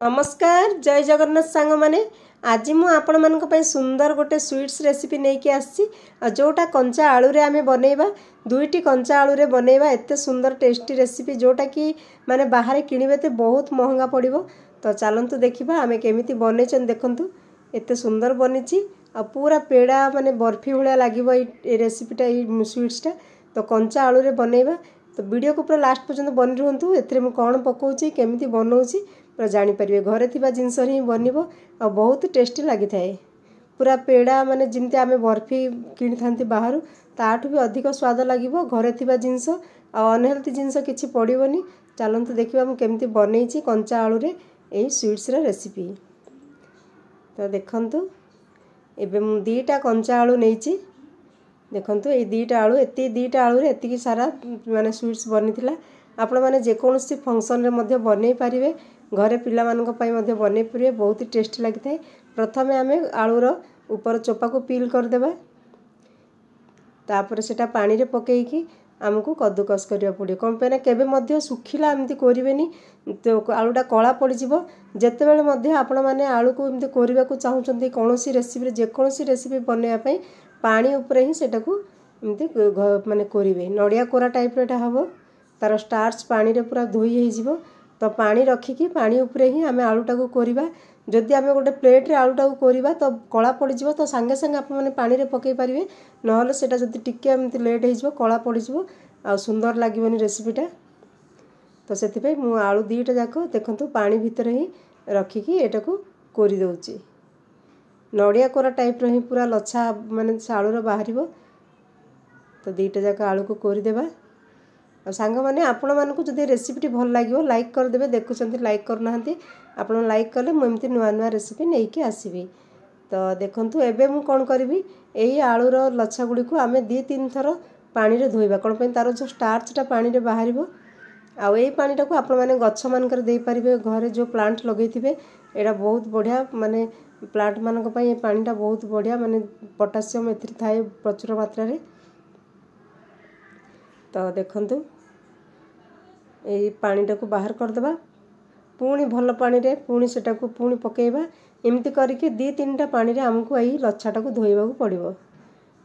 नमस्कार जय जगन्नाथ सांग माने आज मु आपण मानक पई सुंदर गोटे स्वीट्स रेसिपी नहीं कि आसी जोटा कंचा आलू रे आमे बनेबा दुईटी कंचा आलू रे बनेबा एते सुंदर टेस्टी रेसिपी जोटा कि माने बाहर किनिबे ते बहुत महंगा पड़िबो। तो चलंतु देखिबा आमे केमिति बनेचन देखंतु एते सुंदर बनिची आ पूरा पेड़ा माने बर्फी भलिया लागिबो ए रेसिपीटा ए स्वीट्सटा। तो कंचा आलू रे बनेबा तो वीडियो को पूरा लास्ट पर्यंत बनि रहंतु एथरे मु कोन पकोउची केमिति बनौची पूरा जानी परिबे घरे थिबा जिंस ही बनिबो आ बहुत टेस्टी लागि थाए। पूरा पेड़ा माने जिमते आमे बर्फी किनि थांती बाहरु ताठु भी अधिक स्वाद लागिबो घरे थिबा जिंस आ अनहेल्थी जिंस किछि पड़िबोनी। चलंतु देखिबा मु केमिति बनेइची कंचा आलू रे एई स्वीट्स रे रेसिपी। तो देखंतु एबे मु दीटा कंचा आलू नेइची देखंतु ए दीटा आलू एती दीटा आलू रे एती सारा माने स्वीट्स बनिथिला। आपण माने जे कोनोसी फंक्शन रे मध्ये बनै पारिबे घरे पिला मानक पई मध्ये बनै परिबे बहुत टेस्टी लागि थाए। प्रथमे आमे आलू रो ऊपर चोपा को पील कर देबा तापर सेटा पानी रे पकेई की हमकु कद्दूकस करिया पड़े कोन पे ना केबे मध्ये सुखिला एमती करिवेनी तो आलूटा कळा पड़ी जिवो। जेते बेले मध्ये आपण माने आलू को एमती करिबा को चाहुचंती कोनोसी रेसिपी रे जे कोनोसी रेसिपी बनेया पई पानी ऊपर ही सेटा को एमती माने करिवे नडिया कोरा टाइप रेटा हबो तार स्टार्च पानी रे पूरा धोई हे जिवो। तो पानी रखिकी पानी ऊपरे ही आमे आलूटा को कोरिबा जदि आमे गोटे प्लेट रे आलूटा को कोरिबा तो कळा पड़ी जिवो तो संगे संगे आपण माने पानी रे पकेई परिबे नहले सेटा जदि टिके एमती लेट हे जिवो कळा पड़ी जिवो आ सुंदर लागिवनी रेसिपीटा। तो सेति पे मु आलू दीटा जाको देखंतु पानी भितर ही रखिकी एटा को कोरि दउची नडिया कोरा टाइप रो ही पूरा लच्छा माने आलू रो बाहरिबो। तो दीटा जाको आलू को कोरि देबा और सांग माने आपण मानकु जदि रेसिपीटी भल लागिवो लाइक कर देबे देखुचंती लाइक कर नाहंती आपण लाइक करले मु एमती नुवा नुवा रेसिपी नै कि आसीबी। तो देखंतु एबे मु कोन करबी एई आलू रो लच्छा गुडी को आमे 2-3 थरो पानी रे धोइबा कोन पे तारो जो स्टार्चटा पानी रे बाहरिबो आ एई पानीटा को आपण माने गच्छ मान कर देई परिबे घरे जो प्लांट लगेइथिबे एडा बहुत बढ़िया माने प्लांट मानक पई ए पानीटा बहुत बढ़िया माने पोटेशियम एथि थाए प्रचुर मात्रा रे। तो देखंतु एई पानीटा को बाहर कर देबा पुणी भल पानी रे पुणी सेटा को पुणी पकेइबा एमती करके 2-3टा पानी रे हमकु एई लच्छाटा को धोइबा को पड़िबो।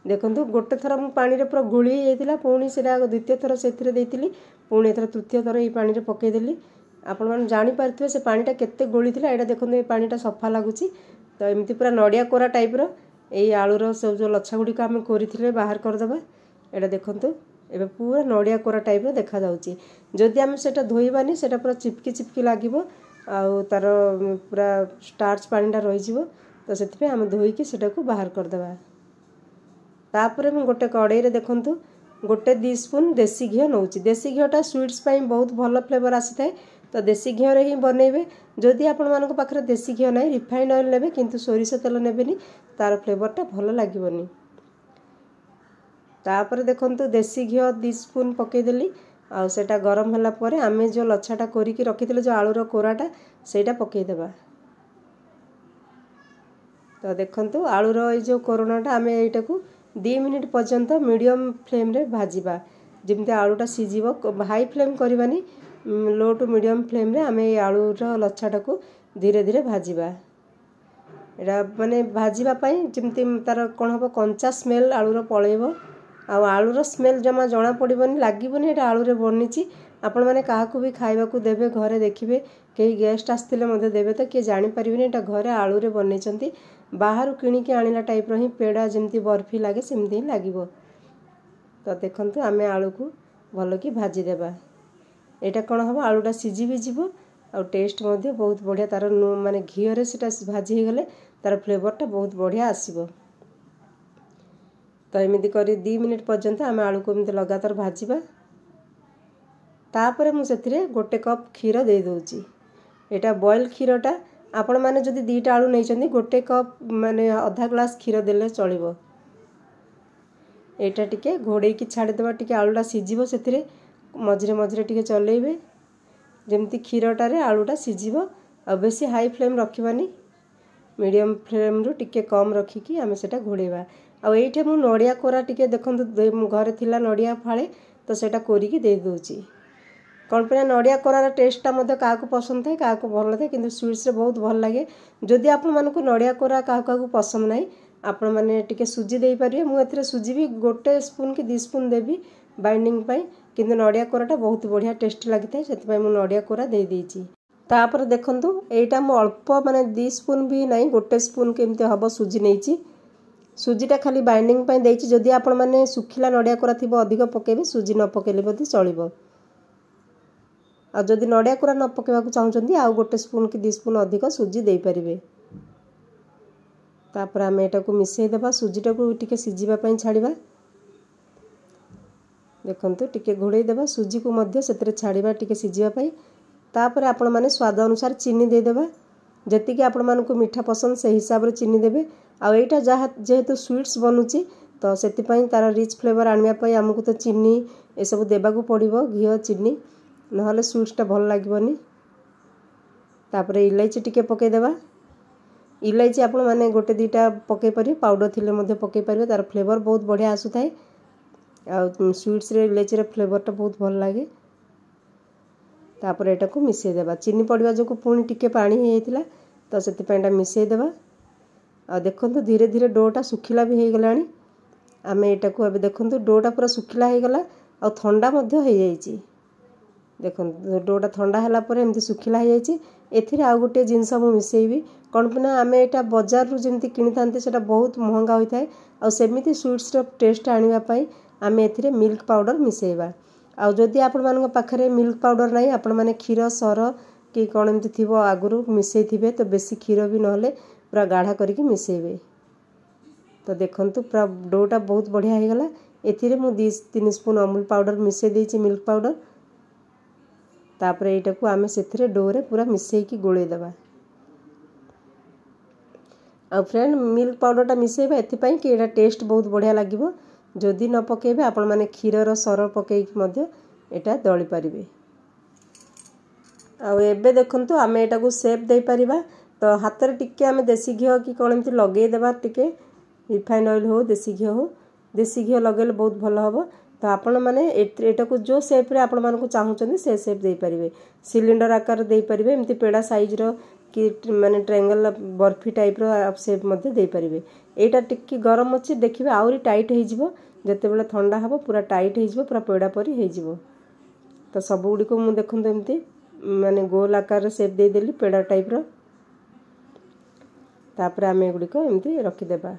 देखंतु गोटे थरा मु पानी रे पूरा गुळी हेतिला पुणी सेटा द्वितीय थरा सेथिरे देइतिली पुणी एथरा तृतीय थरा एई पानी रे पकेइ देली आपण मान जानि पारथिबे से पानीटा केते गोळी थिला एटा देखंतु ए पानीटा सफा लागुची। तो एमती पूरा नडिया कोरा टाइप रो एई आलू रो सब जो लच्छा गुडी का हम कोरिथिले बाहर कर देबा एटा देखंतु एबे पूरा नडिया कोरा टाइप रो देखा जाउची। जदि हम सेटा धोइबानी सेटा पूरा चिपकी चिपकी लागिबो आ तार पूरा स्टार्च पानीटा रहि जिवो। तो सेति पे हम धोई की सेटा को बाहर कर देबा तापरे मु गोटे कड़ाई रे देखंतु गोटे 2 स्पून देसी घी नउची देसी घीटा स्वीट्स पई बहुत भलो फ्लेवर आसी थाए। तो देसी घी रे ही बनेबे जदि आपण मानक पाखरे देसी घी नै रिफाइंड ऑयल नेबे किंतु सोरिष तेल नेबेनी तार फ्लेवरटा भलो लागिवनी। तापर देखंतु देसी घी 2 स्पून पकेइ देली आ सेटा गरम होला परे आमे जो लच्छाटा कोरी की रखिथिले जो आलू रो कोराटा सेटा पकेइ देबा। तो देखंतु आलू रो ए जो कोरोनाटा आमे एटा को 2 मिनिट पर्यंत मीडियम फ्लेम रे भाजीबा जिमते आलूटा सिजिबो हाई फ्लेम करबानी लो टू मीडियम फ्लेम रे आमे आलू रो लच्छाटा को धीरे धीरे भाजीबा एडा माने भाजीबा पई जिमते तार कोन हबो कंचा स्मेल आलू रो पळेबो आ आलू रो स्मेल जमा जणा पड़िबोनी लागिबोनी एटा आलू रे बनिची। आपण माने काहा को भी खाइबा को देबे घरे देखिबे केही गेस्ट आस्तिले मध्ये देबे तो के जानि परिबेनी एटा घरे आलू रे बनेचंती बाहर किणी के आनिला टाइप रो ही पेड़ा जेमती बर्फी लागे सेमती ही लागिबो। तो देखंतु आमे आलू को भलो की भाजी देबा एटा कोन हबो आलूटा सिजी भी जिवो आ टेस्ट मध्ये बहुत बढ़िया तार माने घी रे सेटा भाजी हे गले तार फ्लेवरटा बहुत बढ़िया आसीबो। तो एमिति करी 2 मिनिट पर्यंत आमे आलू को एमिति लगातार भाजीबा तापरे मु सेथिरे गोटे कप खीर दे दोउची एटा बॉयल खीरटा आपण माने जदि 2टा आलू नै चंदी गोटे कप माने आधा ग्लास खीर देले चलिबो। एटा टिके घोड़े की छाड़ देबा टिके आलूटा सिजिबो सेथिरे मझरे मझरे टिके चलेइबे जेमति खीरटा रे आलूटा सिजिबो आ बेसी हाई फ्लेम रखिबानी मीडियम फ्लेम रो टिके कम रखिकी आमे सेटा घोड़ेबा। आ एइठे मु नडिया कोरा टिके देखंतु घरे थिला नडिया फाळे तो सेटा कोरी की दे दोउची कौन पे नड़िया कोरार टेस्टा क्या पसंद थाए क्या भल थाए कि स्वीट्स बहुत भल लगे जदि आपण मानक नड़िया कोरा क्या पसंद ना आपण मैंने टी सुजी दे पारे मुझे सुजी भी गोटे स्पून कि 2 स्पून देवी बाइंडिंग कि नड़िया कोराटा बहुत बढ़िया टेस्ट लगी से नड़िया कोरा दे देती तापर देखंतु एटा मो अल्प माने 2 स्पून भी नहीं गोटे स्पून केमती हम सुजी नहीं सुजीटा खाली बाइंडिंग देती जदि आपण मैंने सुखिला नड़िया कोरा थी अधिक पकेबे सुजी न पकेले भी चलो आदि नड़िया कोरा न पकेबा चाहूँगी आउ गोटे स्पून कि 2 स्पून अधिक सुजी दे पारिबे तापर आम एटा को मिसई देबा सुजीटा को टिके सिझिबा छाड़िबा देखंतु टिके घोड़े देबा सुजी को मध्य सेतरे छाड़िबा टिके सिझिबा तापर आपण माने स्वाद अनुसार चीनी दे देबा जति कि आपण मानकु मीठा पसंद से हिसाब रे चीनी देबे आ एटा जहा जेहेतु स्वीट्स बनुची तो सेति पई तार रिच फ्लेवर आनिया पई हमकु तो चीनी ए सब देबा को पड़िबो घियो चीनी नहले स्वीट्सटा भल लागिबनी तापर इलायची टिके पके देबा इलायची आपण माने गोटे 2टा पके पारि पाउडर थिले मध्ये पके पारिबे तार फ्लेवर बहुत बढ़िया आसु थाए आ स्वीट्स रे इलायची रे फ्लेवरटा बहुत भल लागे तापर एटा को मिसई देबा चीनी पड़वा जो पुणी टिके पानी हेइतिला तो सेति पैंटा मिसई देबा आ देखंतु धीरे धीरे डोटा सुखिला भी हे गलानी आमे एटा को अब देखंतु डोटा पूरा सुखिला हे गला आ ठंडा मध्ये हे जाईची देखंतु डोटा ठंडा हला परे एमती सुखिला हे जाईची एथिरे आ गोटे जिंस मु मिसईबी कौन पना आमे एटा बाजार रु जेमती किनि थांते सेटा बहुत महंगा होई थाए आ सेमिति स्वीट्स रो टेस्ट आनिबा पई आमे एथिरे मिल्क पाउडर मिसईबा आ जदि आपण मानक पाखरे मिल्क पाउडर नाही आपण माने क्षीर सर कि कौन एमती थिबो आगुरु मिसई थिबे तो बेसी क्षीर भी नहले पूरा गाढ़ा करके मिसईबे तो देखंतु पूरा डोटा बहुत बढ़िया हे गला एथिरे मु 2-3 स्पून अमूल पाउडर मिसई देछि मिल्क पाउडर तापर एटा को आमे सेथिरे डो रे पूरा मिसई की गोळे देबा आ फ्रेंड मिल्क पाउडरटा मिसईबा एथि पई कि एटा टेस्ट बहुत बढ़िया लागिबो जदि न पकेबे आपण माने क्षीरर सर पकेई मध्य एटा दळी पारिबे आ एबे देखंतु आमे एटा को शेप दे पारिबा तो हाथ रे टिके आमे देसी घियो कि कोन एमती लगे देबा टिके रिफाइंड ऑयल हो देसी घियो लगेले बहुत भलो हबो तो आपण माने एटा को जो शेप रे आपण मान को चाहउचंदी से शेप दे पारिबे सिलिंडर आकार दे पारिबे एमती पेड़ा साइज रो कि माने ट्रायंगल बर्फी टाइप रो शेप मध्ये दे पारिबे एटा टिक्की गरम अछि देखिबे आउरी टाइट हे जिवो जते बेला ठंडा हबो पूरा टाइट हे जिवो पूरा पेड़ा परी हे जिवो तो सब गुडी को मु देखंत एमती माने गोल आकार शेप दे देली पेड़ा टाइप रो तापर आमे गुडी को एमती रखि देबा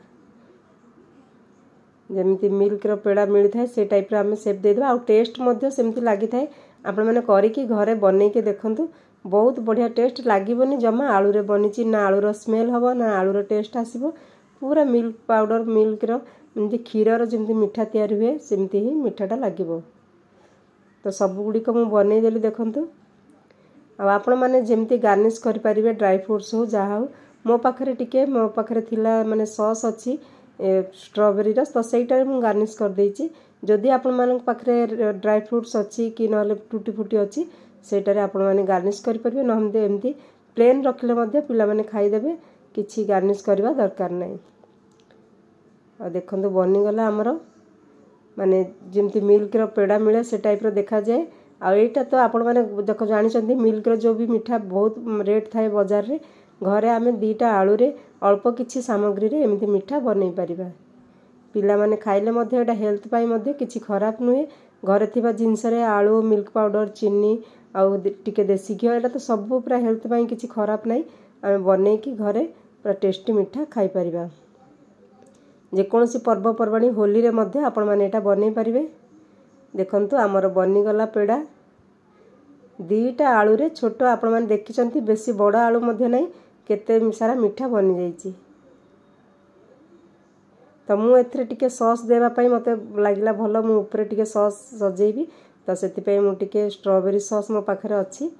जेमती मिल्क रो पेड़ा मिली थाए से टाइप रो आमे शेप दे देबा आ टेस्ट मध्ये सेमती लागि थाए आपण माने करी कि घरे बनै के देखंतु बहुत बढ़िया टेस्ट लागिबनी जमा आलू रे बनिची ना आलू रो स्मेल हबो ना आलू रो टेस्ट आसीबो पूरा मिल्क पाउडर मिल्क रो एमती क्षीर रो जेमती मिठा तयार हुए सेमती ही मिठाटा लागिबो तो सब गुडी को मु बनै देली देखंतु आ आपण माने जेमती गार्निश करि परिबे ड्राई फ्रूट्स हो जा हो मो पाखरे थिला माने सॉस अछि स्ट्रॉबेरी रो तो सेटा मु गार्निश कर देछि जदि आपण मान पाखरे ड्राई फ्रूट्स अछि कि नले टूटी फूटी अछि सेटारे आपण माने गार्निश करि परिबे न हमदे एमती प्लेन रखले मध्ये पिला माने खाइ देबे किछि गार्निश करबा दरकार नै आ देखंतु बनि गला हमरो माने जेमती मिल्क रो पेड़ा मिले से टाइप रो देखा जाए आ एटा तो आपण माने देखो जानि चंदी मिल्क रो जो भी मिठा बहुत रेट थाए बाजार रे घरे आमे 2टा आलू रे अल्प किछि सामग्री रे एमती मिठा बनै परिबा पिला माने खाइले मध्ये एटा हेल्थ पाई मध्ये किछि खराब नुहे घरे थिबा जिंस रे आलू मिल्क पाउडर चीनी आ टिके देसी घियो एटा तो सब पूरा हेल्थ पाई किछि खराब नै आमे बनै कि घरे पूरा टेस्टी मिठा खाइ परिबा जे कोनसी पर्व परवाणी होली रे मध्ये आपण माने एटा बनै परिबे देखंतु हमर बनि गला पेड़ा 2टा आलू रे छोटो आपण माने देखिचंती बेसी बड़ आलू मध्ये नै केते सारा मिठा बनि जाईची तो मु एथरे टिके सॉस देबा पई मते लागिला भलो मु ऊपर टिके सॉस सजेबी तो सेति पई मु टिके स्ट्रॉबेरी सॉस मो पाखरे अछि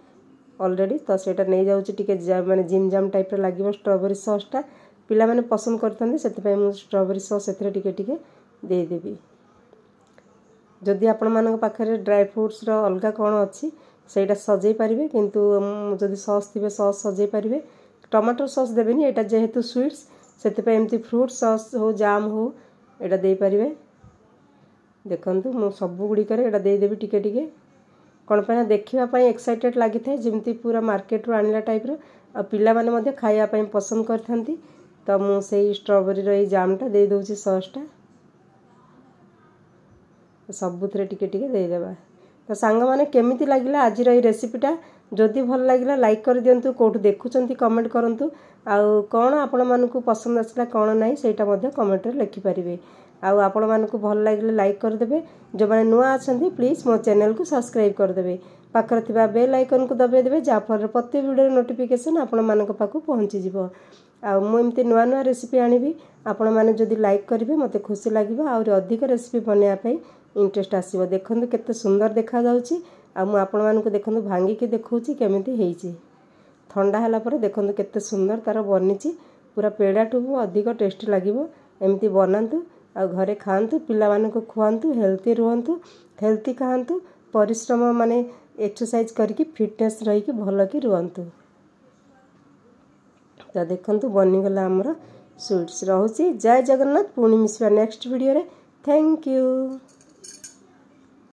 ऑलरेडी तो सेटा नै जाउची टिके माने जिम जाम टाइप रे लागिबो स्ट्रॉबेरी सॉस टा पिला माने पसंद करथांदे सेति पई मु स्ट्रॉबेरी सॉस एथरे टिके टिके दे देबी जदि आपण मानक पाखरे ड्राई फ्रूट्स रो अलगा कोन अछि सेटा सजै परिबे किंतु जदि सॉस थिबे सॉस सजै परिबे टमाटो सॉस देबेनी एटा जेहेतु स्वीट्स सेति पे एमती फ्रूट सॉस हो जाम हो एटा दे परिबे देखंतु मु सब गुडी करे एटा दे देबी टिके टिके कौन पे देखा एक्साइटेड लगी था जमी पूरा मार्केट रू आनिला टाइप आ पिला माने खायापी पसंद करथंती। तो मुझे स्ट्रॉबेरी रो जामटा दे दूची सॉसटा सबुथरे टिके टिके देदेबा। तो सांग माने केमिति लागिला आज रेसिपीटा जदि भल लगिला लाइक कर दियंतु कोठु देखुचंती कमेंट करंतु आउ कौन आपण मानकु पसंद आसला कौन नाही सेटा मध्ये कमेंट रे लिखि परिबे। आउ आपण मानकु भल लागिले लाइक कर देबे जो माने नुआ अछंती प्लीज मो चैनल को सब्सक्राइब कर देबे पाखर थिबा बेल आइकन को दबे देबे जा फल प्रति वीडियो नोटिफिकेशन आपण मानक पाखु पहुंची जिवो। आ मु एमती नुआ नुआ रेसिपी आनिबी आपण माने जदि लाइक करिवे मते खुशी लागिबो और अधिक रेसिपी बनेया पई इंटरेस्ट आसीबो। देखंतु केते सुंदर देखा जाउची आ मु आपण मानकु देखंतु भांगी के देखौची केमिति हेइची ठंडा हला पर देखंतु केते सुंदर तार बनिची पूरा पेड़ाठू अधिक टेस्टी लागिबो। एमती बनांतु आ घरे खांतु पिला मानकु खुआंतु हेल्थी रुहंतु हेल्थी खांतु परिश्रम माने एक्सरसाइज करके फिटनेस रही कि भल कि रुहंतु। तो देखंतु बनी गला हमर स्वीट्स रहउची। जय जगन्नाथ पुणी मिसवा नेक्स्ट वीडियो रे। Thank you.